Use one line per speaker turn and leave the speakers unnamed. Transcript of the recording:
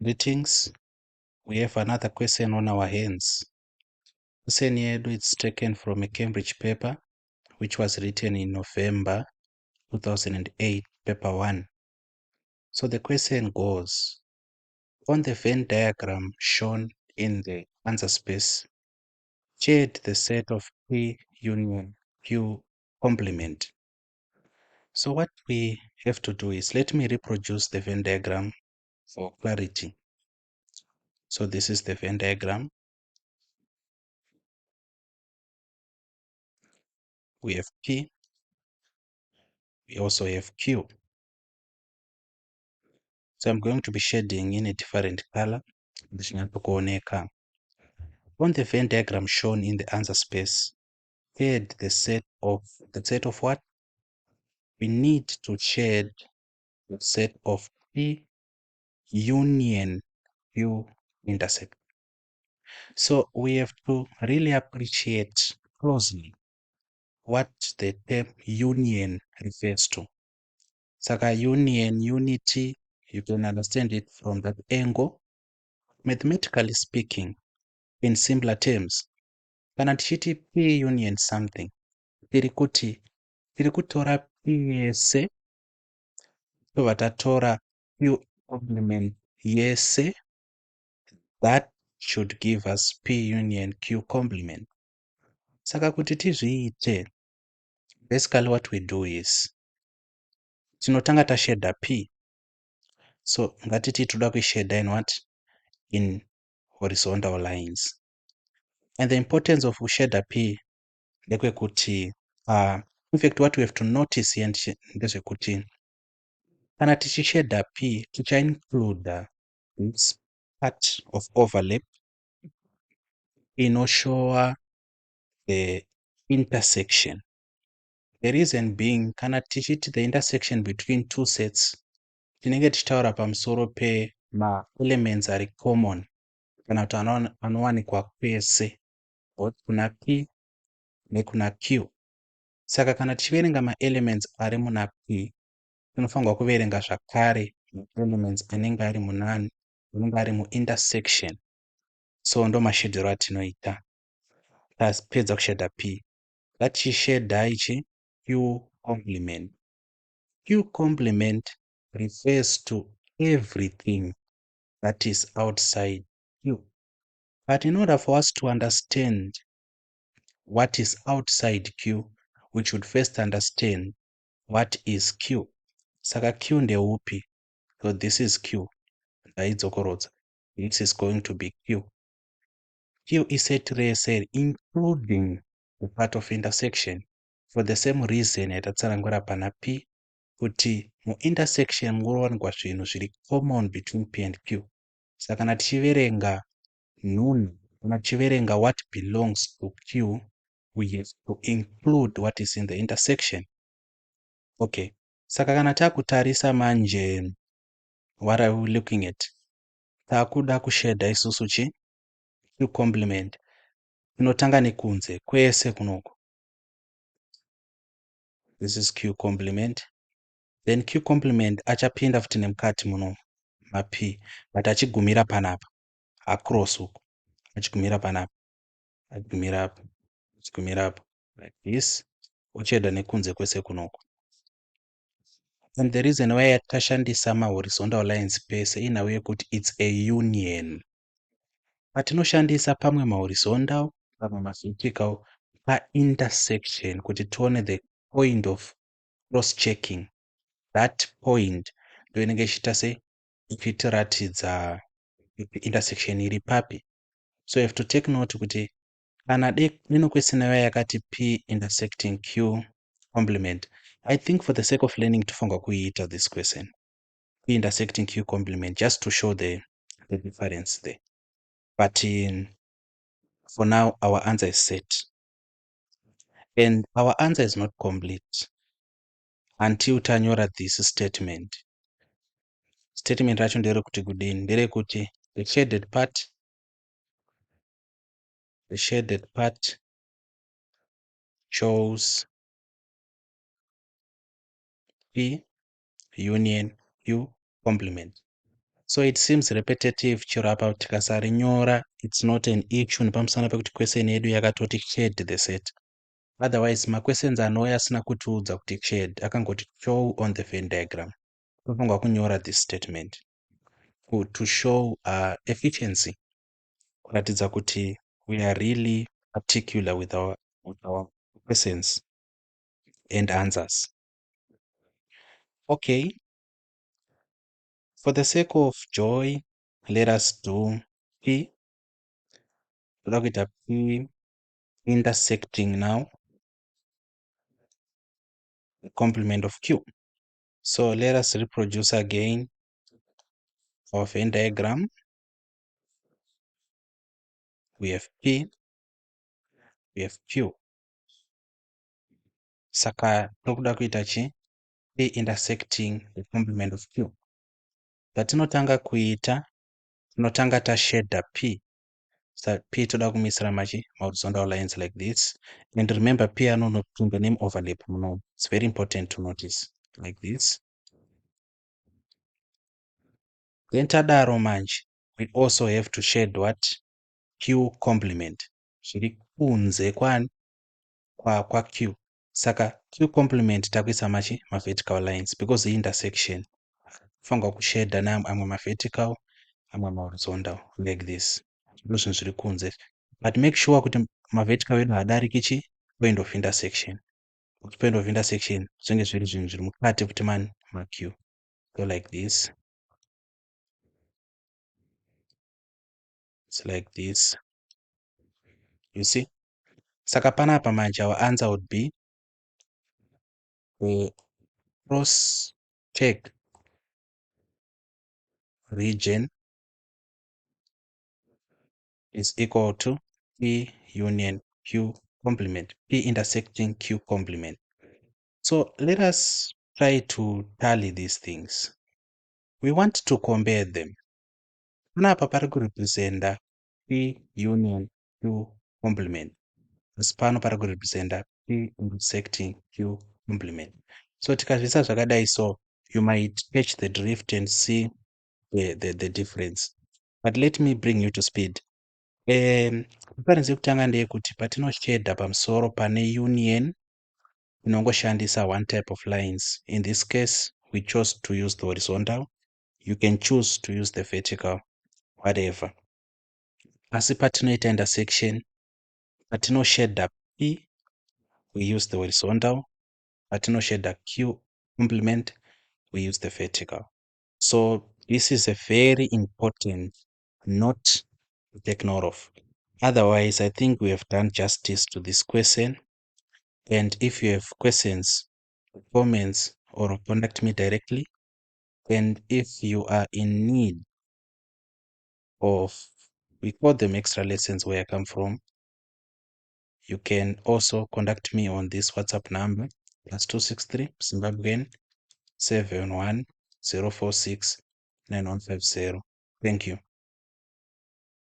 Greetings. We have another question on our hands. Question yedu is taken from a Cambridge paper which was written in November 2008, paper 1. So the question goes, on the Venn diagram shown in the answer space, shade the set of P union Q complement. So what we have to do is, let me reproduce the Venn diagram for clarity. So this is the Venn diagram. We have P, we also have Q. So I'm going to be shading in a different color. On the Venn diagram shown in the answer space, shade the set of what? We need to shade the set of P union Q intercept. So we have to really appreciate closely what the term union refers to. Saka union, unity, you can understand it from that angle. Mathematically speaking, in simpler terms, kana tichiti P union something, tiri kutora P yese tobva tatora Q complement yese, that should give us P union Q complement. Saka kuti tizviite, basically what we do is tinotanga tashedha P. So ngatiti toda kuishedha in what? In horizontal lines. And the importance of kushedha P ndekwekuti in fact what we have to notice here ndezvekuti kana tichishedha P tichainclude this part of overlap inoshowa the intersection. The reason being, kana tichiti the intersection between two sets, tinenge tichitaura pamusoro pema-elements ari common kana kuti anowanikwa kwese both kuna P nekuna Q. Saka kana tichiverenga ma-elements ari muna P, tinofanirwa kuverenga zvakare ma-elements anenge ari munani, anenge ari muintersection. So ndo mashedhero atinoita tapedza kushedha P. Ngatichishedha ichi Q complement. Q complement refers to everything that is outside Q. But in order for us to understand what is outside Q, we should first understand what is Q. Saka Q ndeupi? So this is Q. This is going to be Q. Q is a trace including the part of intersection. For the same reason yatatsanangura pana P, kuti muintersection munowanikwa zvinhu zviri common between P and Q. Saka kana tichiverenga nhunhu, kana tichiverenga what belongs to Q, we have to include what is in the intersection. Okay. Saka kana takutarisa manje, what are we looking at? Takuda kushedha isusu chi Q complement. Inotanga nekunze kwese kunoku. This is Q complement. Then Q complement achapinda futi nemukati muno ma-P, but achigumira panapa across uku, achigumira panapa, achigumira apa, achigumira apa, like this, ochedha nekunze kwese kunoku. And the reason why tashandisa ma-horizontal lines pese inawe yekuti it's a union. Patinoshandisa pamwe ma-horizontal, pamwe ma-vertical, pa-intersection kuti tione the point of cross-checking. That point ndo inenge ichiita sei ichitiratidza intersection iri papi. So you have to take note kuti kana deno question yava yakati P intersecting Q complement, I think for the sake of learning tofanirwa kuiita this question, P intersecting Q complement, just to show the difference there. But for now our answer is set, and our answer is not complete until tanyora this statement. Statement racho nderekuti kudini, nderekuti the shaded part shows P union Q complement. So it seems repetitive chero apa tikasarinyora it's not an issue nepamusana pekuti question yedu yakatoti shared the set. Otherwise maquestions anouya asina kutiudza kuti shared akangoti show on the Venn diagram. Tofanirwa kunyora this statement to show efficiency, kuratidza kuti we are really particular with our questions and answers. Okay, for the sake of joy, let us do P. Toda kuita P intersecting now the complement of Q. So let us reproduce again our Venn diagram. We have P, we have Q. Saka tokuda kuita chi P intersecting the complement of Q. Patinotanga kuita tinotanga tashedha P. So P toda kumisira machi horizontal lines like this. And remember P anonopinda name overlap. No, it's very important to notice like this. Then tadaro manje, we also have to shed what? Q complement. Zviri kunze kwa Q. Saka Q complement takuisa machi ma vertical lines because the intersection. Fanga kushedha na amwe ma vertical, amwe ma horizontal like this. Zvinhu zviri kunze. But make sure kuti ma vertical edu hadariki chi point of intersection. Point of intersection zvinenge zviri zvinhu zviri mukati kuti ma Q. Go like this. It's like this. You see? Saka panapa manje our answer would be the cross check region is equal to P union Q complement, P intersecting Q complement. So let us try to tally these things. We want to compare them. Panapa pari kurepresenta P union Q complement. Pano pari kurepresenta P intersecting Q complement. So tikazviisa zvakadai, so you might catch the drift and see the difference. But let me bring you to speed. Difference yekutanga ndeyekuti patinoshedha pamusoro pane union tinongoshandisa one type of lines. In this case, we chose to use the horizontal. You can choose to use the vertical, whatever. Asi patinoita intersection, patinoshedha P, we use the horizontal. Patinoshedha Q complement, we use the vertical. So this is a very important note to take note of. Otherwise, I think we have done justice to this question. And if you have questions, comments, or contact me directly. And if you are in need of, we call them extra lessons where I come from, you can also contact me on this WhatsApp number, +263 Zimbabwean 71 046 9150. Thank you.